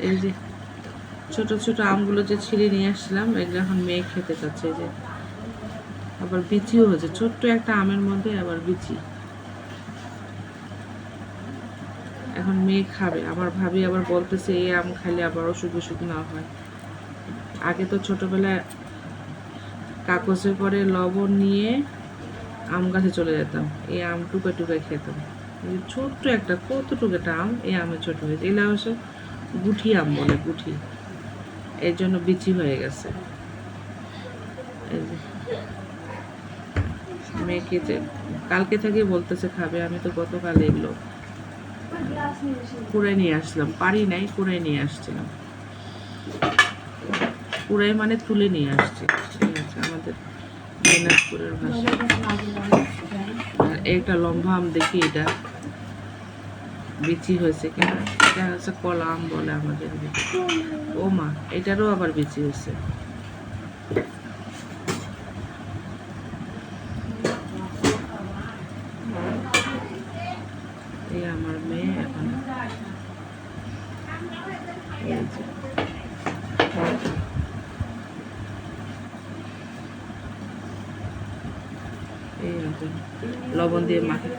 এই যে ছোট ছোট আমগুলো যে ছিঁড়ে নিয়ে আসছিলাম, এগুলো এখন মেয়ে খেতে চাচ্ছে। এই যে আবার বিচিও হয়েছে, ছোট্ট একটা আমের মধ্যে আবার বিচি। এখন মেয়ে খাবে। আমার ভাবি আবার বলতেছে এই আম খাইলে আবার অসুখ বিসুখ না হয়। আগে তো ছোটবেলায় কাগজে করে লবণ নিয়ে আম গাছে চলে যেতাম, এই আম টুকে টুকে খেতাম। এই ছোট্ট একটা কতটুকু একটা আম, এই আমের ছোট হয়েছে। এগুলো অবশ্য গুঠি আম বলে, গুঠি, এর জন্য বিচি হয়ে গেছে। এই যে মেয়েকে যে কালকে থেকে বলতেছে খাবে, আমি তো গতকাল এগুলো কুড়াই নিয়ে আসলাম, পারি নাই, কুড়াই নিয়ে আসছিলাম। কুড়াই মানে তুলে নিয়ে আসছি, ঠিক আছে, আমাদের দিনাজপুরের ভাষা। আর একটা লম্বা আম দেখি, এটা বিচি হয়েছে কিনা। এটা হচ্ছে কলা আম বলে আমাদের। ও মা, এটারও আবার বিচি হয়েছে। এই আমার মেয়ে এখন এই লবণ দিয়ে মাখে।